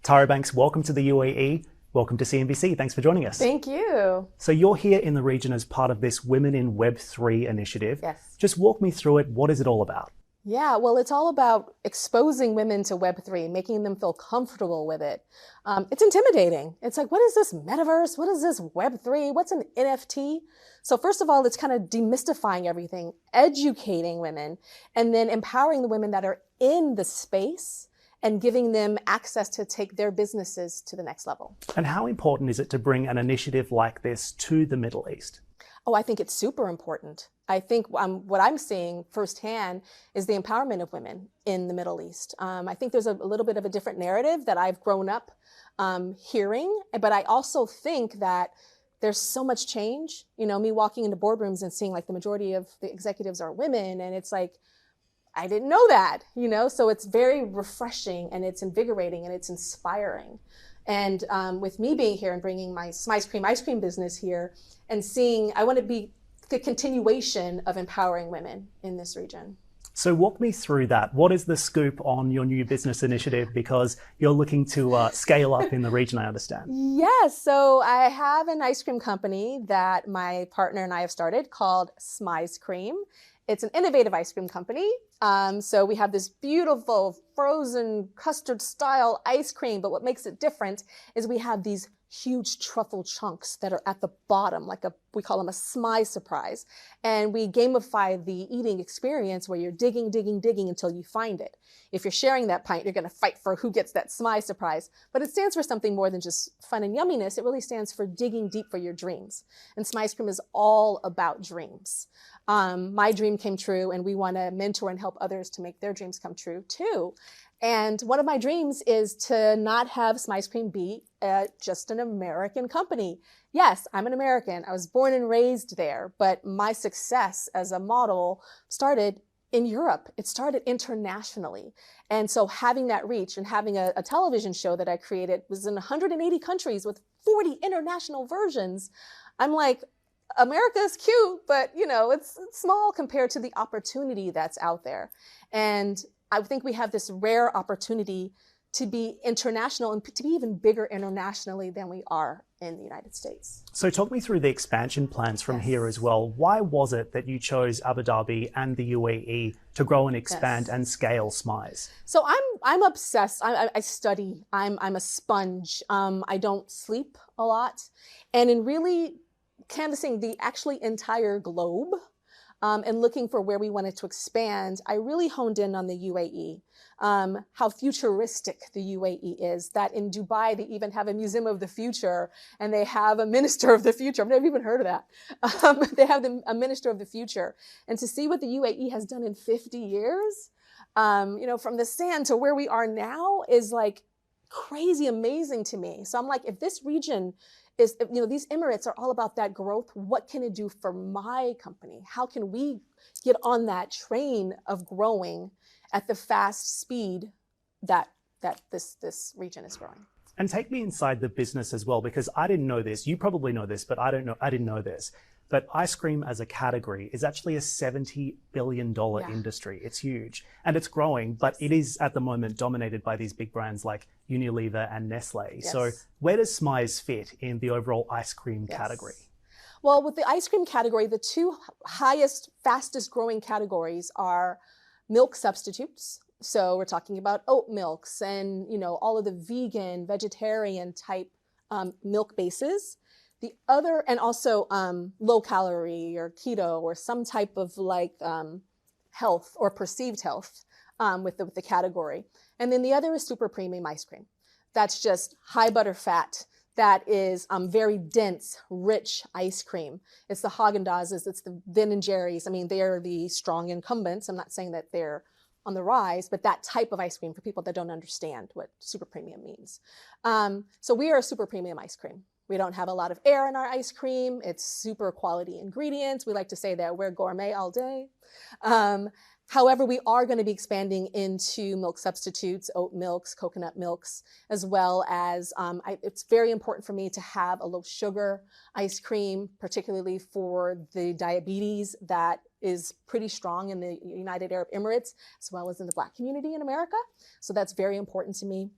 Tyra Banks, welcome to the UAE. Welcome to CNBC. Thanks for joining us. Thank you. So you're here in the region as part of this Women in Web3 initiative. Yes. Just walk me through it. What is it all about? Yeah, well, it's all about exposing women to Web3, making them feel comfortable with it. It's intimidating. It's like, what is this metaverse? What is this Web3? What's an NFT? So first of all, it's kind of demystifying everything, educating women, and then empowering the women that are in the space and giving them access to take their businesses to the next level. And how important is it to bring an initiative like this to the Middle East? Oh, I think it's super important. I think what I'm seeing firsthand is the empowerment of women in the Middle East. I think there's a little bit of a different narrative that I've grown up hearing, but I also think that there's so much change. You know, me walking into boardrooms and seeing like the majority of the executives are women, and it's like, I didn't know that, you know? So it's very refreshing and it's invigorating and it's inspiring. And with me being here and bringing my Smize Cream Ice Cream business here and seeing, I want to be the continuation of empowering women in this region. So walk me through that. What is the scoop on your new business initiative? Because you're looking to scale up in the region, I understand. Yes, so I have an ice cream company that my partner and I have started called Smize Cream. It's an innovative ice cream company. So we have this beautiful frozen custard style ice cream, but what makes it different is we have these huge truffle chunks that are at the bottom, we call them a Smize surprise. And we gamify the eating experience where you're digging, digging, digging until you find it. If you're sharing that pint, you're gonna fight for who gets that Smize surprise. But it stands for something more than just fun and yumminess. It really stands for digging deep for your dreams. And Smize Cream is all about dreams. My dream came true, and we wanna mentor and help others to make their dreams come true too. And one of my dreams is to not have Smize Cream be just an American company. Yes, I'm an American. I was born and raised there, but my success as a model started in Europe. It started internationally. And so having that reach and having a television show that I created was in 180 countries with 40 international versions. I'm like, America's cute, but you know, it's small compared to the opportunity that's out there. And I think we have this rare opportunity to be international and to be even bigger internationally than we are in the United States. So talk me through the expansion plans from here as well. Why was it that you chose Abu Dhabi and the UAE to grow and expand and scale Smize? So I'm obsessed. I study. I'm a sponge. I don't sleep a lot. And in really canvassing the actually entire globe, and looking for where we wanted to expand, I really honed in on the UAE, how futuristic the UAE is, that in Dubai, they even have a museum of the future and they have a minister of the future. I've never even heard of that. They have a minister of the future. And to see what the UAE has done in 50 years, you know, from the sand to where we are now is like crazy amazing to me. So I'm like, if this region is, you know, these Emirates are all about that growth. What can it do for my company? How can we get on that train of growing at the fast speed that this region is growing? And take me inside the business as well, because I didn't know this. You probably know this, but I didn't know this. But ice cream as a category is actually a $70 billion industry. It's huge and it's growing, but it is at the moment dominated by these big brands like Unilever and Nestle. Yes. So where does Smize fit in the overall ice cream category? Well, with the ice cream category, the two highest, fastest growing categories are milk substitutes. So we're talking about oat milks and, you know, all of the vegan, vegetarian type milk bases. The other, and also low calorie or keto or some type of like health or perceived health with the category. And then the other is super premium ice cream. That's just high butter fat. That is very dense, rich ice cream. It's the Haagen-Dazs, it's the Ben & Jerry's. I mean, they are the strong incumbents. I'm not saying that they're on the rise, but that type of ice cream for people that don't understand what super premium means. So we are a super premium ice cream. We don't have a lot of air in our ice cream. It's super quality ingredients. We like to say that we're gourmet all day. However, we are going to be expanding into milk substitutes, oat milks, coconut milks, as well as it's very important for me to have a low sugar ice cream, particularly for the diabetes that is pretty strong in the United Arab Emirates, as well as in the Black community in America. So that's very important to me.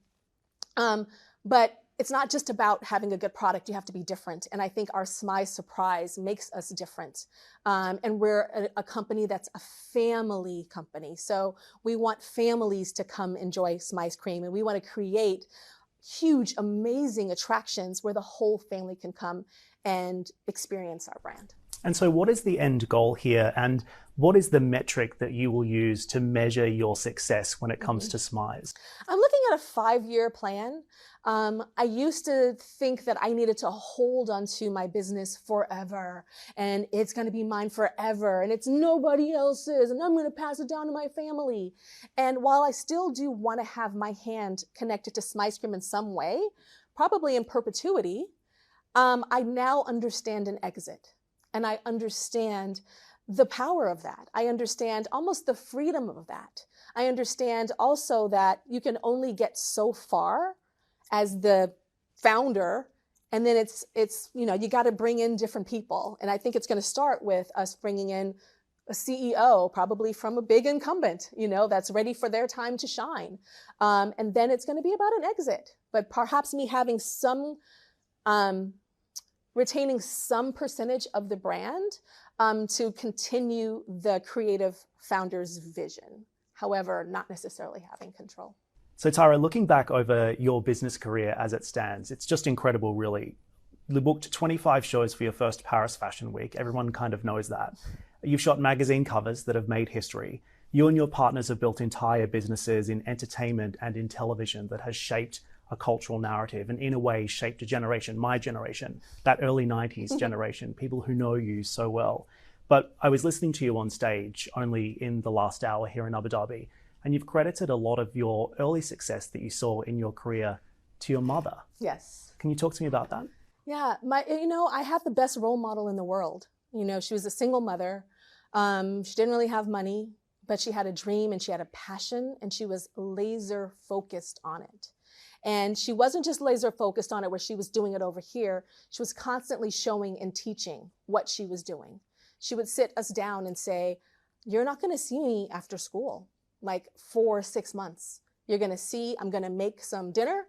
But it's not just about having a good product. You have to be different. And I think our Smize Surprise makes us different. And we're a company that's a family company. So we want families to come enjoy Smize Cream. And we want to create huge, amazing attractions where the whole family can come and experience our brand. And so what is the end goal here? And what is the metric that you will use to measure your success when it comes to Smize? I'm looking at a 5-year plan. I used to think that I needed to hold onto my business forever, and it's going to be mine forever, and it's nobody else's, and I'm going to pass it down to my family. And while I still do want to have my hand connected to Smize Cream in some way, probably in perpetuity, I now understand an exit. And I understand the power of that. I understand almost the freedom of that. I understand also that you can only get so far as the founder, and then it's you know, you got to bring in different people. And I think it's going to start with us bringing in a CEO, probably from a big incumbent, you know, that's ready for their time to shine. And then it's going to be about an exit, but perhaps me having some retaining some percentage of the brand to continue the creative founder's vision. However, not necessarily having control. So Tyra, looking back over your business career as it stands, it's just incredible, really. You booked 25 shows for your first Paris Fashion Week. Everyone kind of knows that. You've shot magazine covers that have made history. You and your partners have built entire businesses in entertainment and in television that has shaped a cultural narrative and in a way shaped a generation, my generation, that early 90s generation, people who know you so well. But I was listening to you on stage only in the last hour here in Abu Dhabi, and you've credited a lot of your early success that you saw in your career to your mother. Yes. Can you talk to me about that? Yeah, I have the best role model in the world. You know, she was a single mother. She didn't really have money, but she had a dream and she had a passion, and she was laser focused on it. And she wasn't just laser focused on it where she was doing it over here. She was constantly showing and teaching what she was doing. She would sit us down and say, you're not going to see me after school, like 4 or 6 months. You're going to see, I'm going to make some dinner,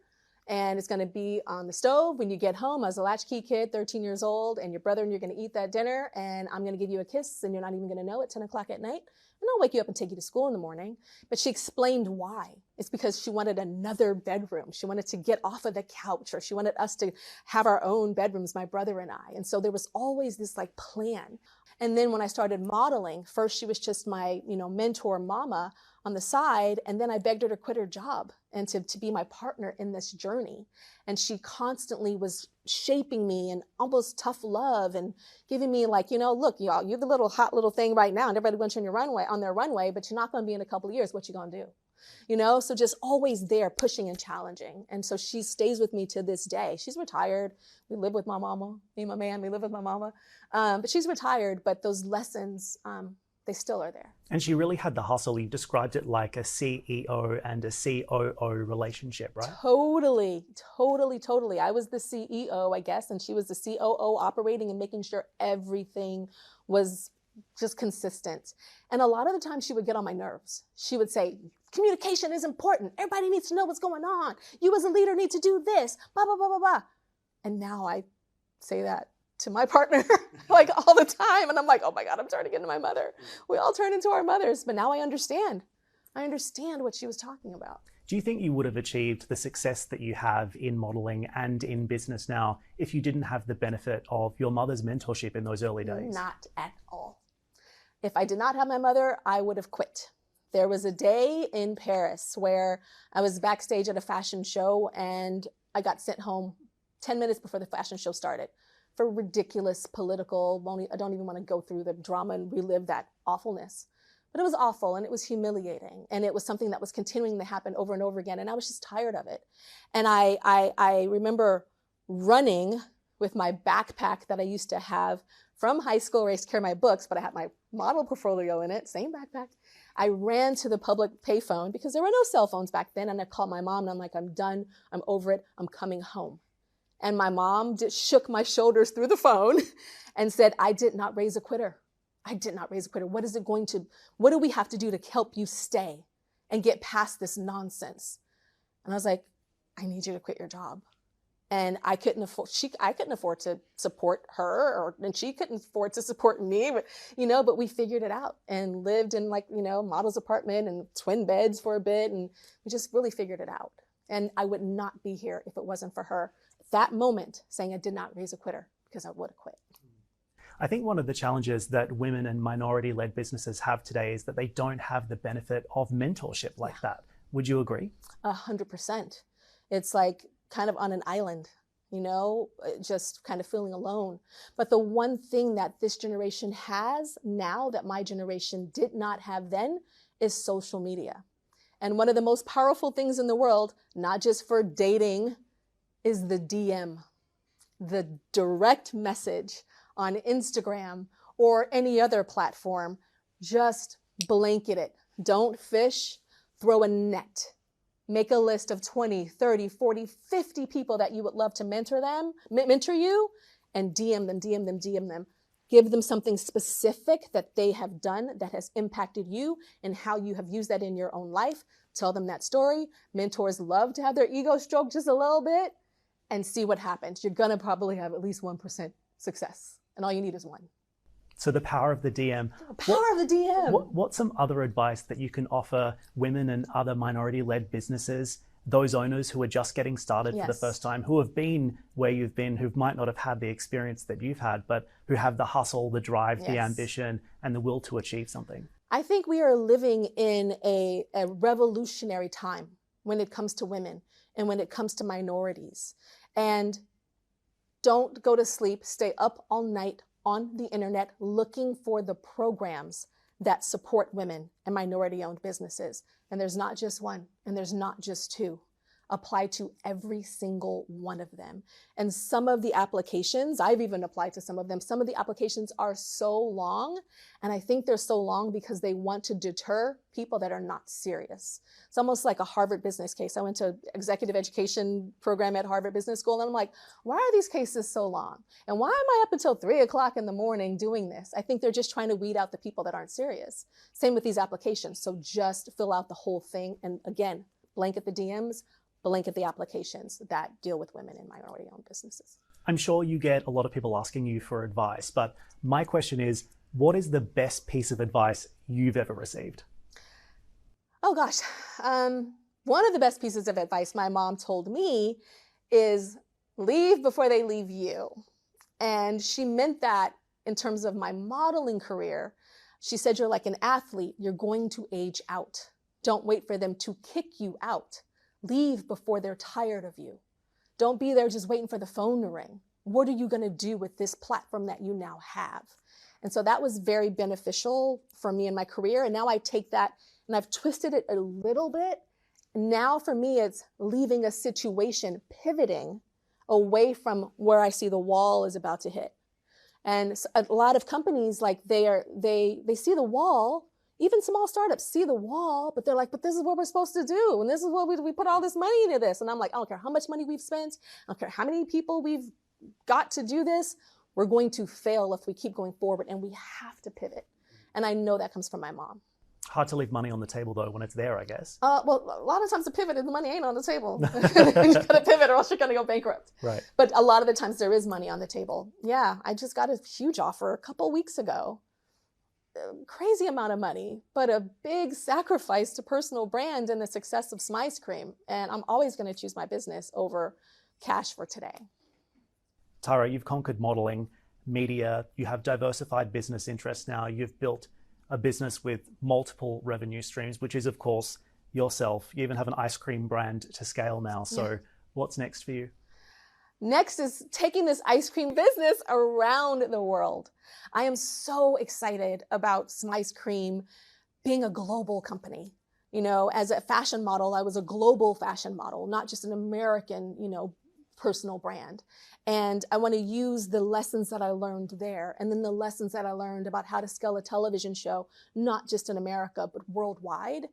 and it's going to be on the stove when you get home as a latchkey kid, 13 years old, and your brother and you're going to eat that dinner, and I'm going to give you a kiss, and you're not even going to know it, 10 o'clock at night. And I'll wake you up and take you to school in the morning. But she explained why. It's because she wanted another bedroom. She wanted to get off of the couch, or she wanted us to have our own bedrooms, my brother and I. And so there was always this like plan. And then when I started modeling, first she was just my, mentor mama on the side. And then I begged her to quit her job and to be my partner in this journey. And she constantly was shaping me and almost tough love and giving me like, look, y'all, you're the little hot little thing right now, and everybody wants you on their runway, but you're not going to be in a couple of years. What you going to do? So just always there pushing and challenging. And so she stays with me to this day. She's retired. We live with my mama, me and my man, we live with my mama. But she's retired, but those lessons, they still are there. And she really had the hustle. You described it like a CEO and a COO relationship, right? Totally. I was the CEO, I guess, and she was the COO, operating and making sure everything was just consistent. And a lot of the time she would get on my nerves. She would say, communication is important. Everybody needs to know what's going on. You as a leader need to do this, blah, blah, blah, blah, blah. And now I say that to my partner like all the time. And I'm like, oh my God, I'm turning into my mother. We all turn into our mothers. But now I understand. I understand what she was talking about. Do you think you would have achieved the success that you have in modeling and in business now if you didn't have the benefit of your mother's mentorship in those early days? Not at all. If I did not have my mother, I would have quit. There was a day in Paris where I was backstage at a fashion show and I got sent home 10 minutes before the fashion show started for ridiculous political, I don't even want to go through the drama and relive that awfulness. But it was awful and it was humiliating. And it was something that was continuing to happen over and over again. And I was just tired of it. And I remember running with my backpack that I used to have from high school where I used to carry my books, but I had my model portfolio in it, same backpack. I ran to the public payphone because there were no cell phones back then. And I called my mom and I'm like, I'm done. I'm over it. I'm coming home. And my mom just shook my shoulders through the phone and said, I did not raise a quitter. I did not raise a quitter. What do we have to do to help you stay and get past this nonsense? And I was like, I need you to quit your job. And I couldn't afford to support her, and she couldn't afford to support me, but we figured it out and lived in model's apartment and twin beds for a bit. And we just really figured it out. And I would not be here if it wasn't for her at that moment saying I did not raise a quitter, because I would have quit. I think one of the challenges that women and minority-led businesses have today is that they don't have the benefit of mentorship like that. Would you agree? 100%. It's like kind of on an island, just kind of feeling alone. But the one thing that this generation has now that my generation did not have then is social media. And one of the most powerful things in the world, not just for dating, is the DM, the direct message on Instagram or any other platform. Just blanket it. Don't fish, throw a net. Make a list of 20, 30, 40, 50 people that you would love to mentor you, and DM them. Give them something specific that they have done that has impacted you and how you have used that in your own life. Tell them that story. Mentors love to have their ego stroked just a little bit and see what happens. You're going to probably have at least 1% success, and all you need is one. So the power of the DM. What's some other advice that you can offer women and other minority-led businesses, those owners who are just getting started for the first time, who have been where you've been, who might not have had the experience that you've had, but who have the hustle, the drive, the ambition, and the will to achieve something? I think we are living in a revolutionary time when it comes to women and when it comes to minorities. And don't go to sleep, stay up all night on the internet looking for the programs that support women and minority-owned businesses. And there's not just one, and there's not just two. Apply to every single one of them. And some of the applications, I've even applied to some of them, some of the applications are so long, and I think they're so long because they want to deter people that are not serious. It's almost like a Harvard business case. I went to executive education program at Harvard Business School, and I'm like, why are these cases so long? And why am I up until 3 o'clock in the morning doing this? I think they're just trying to weed out the people that aren't serious. Same with these applications. So just fill out the whole thing. And again, blanket the DMs, blanket the applications that deal with women in minority-owned businesses. I'm sure you get a lot of people asking you for advice, but my question is, what is the best piece of advice you've ever received? Oh gosh, one of the best pieces of advice my mom told me is leave before they leave you. And she meant that in terms of my modeling career. She said, you're like an athlete, you're going to age out. Don't wait for them to kick you out. Leave before they're tired of you. Don't be there just waiting for the phone to ring. What are you going to do with this platform that you now have? And so that was very beneficial for me in my career. And now I take that and I've twisted it a little bit. Now for me, it's leaving a situation, pivoting away from where I see the wall is about to hit. And a lot of companies, like they see the wall. Even small startups see the wall, but they're like, but this is what we're supposed to do. And this is what we put all this money into this. And I'm like, I don't care how much money we've spent. I don't care how many people we've got to do this. We're going to fail if we keep going forward, and we have to pivot. And I know that comes from my mom. Hard to leave money on the table though when it's there, I guess. Well, a lot of times the pivot is the money ain't on the table. You gotta pivot or else you're gonna go bankrupt. Right. But a lot of the times there is money on the table. Yeah, I just got a huge offer a couple weeks ago. Crazy amount of money, but a big sacrifice to personal brand and the success of Smize Cream. And I'm always going to choose my business over cash for today. Tyra, you've conquered modeling, media, you have diversified business interests now, you've built a business with multiple revenue streams, which is of course yourself. You even have an ice cream brand to scale now. So what's next for you? Next is taking this ice cream business around the world. I am so excited about Smize Cream being a global company. You know, as a fashion model, I was a global fashion model, not just an American, personal brand. And I want to use the lessons that I learned there, and then the lessons that I learned about how to scale a television show, not just in America, but worldwide.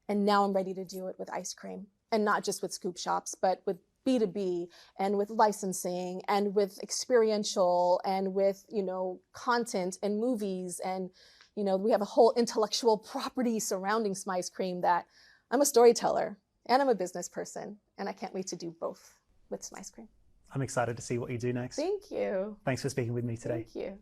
And now I'm ready to do it with ice cream, and not just with scoop shops, but with B2B and with licensing and with experiential and with, content and movies. And, we have a whole intellectual property surrounding Smize Cream that I'm a storyteller and I'm a business person. And I can't wait to do both with Smize Cream. I'm excited to see what you do next. Thank you. Thanks for speaking with me today. Thank you.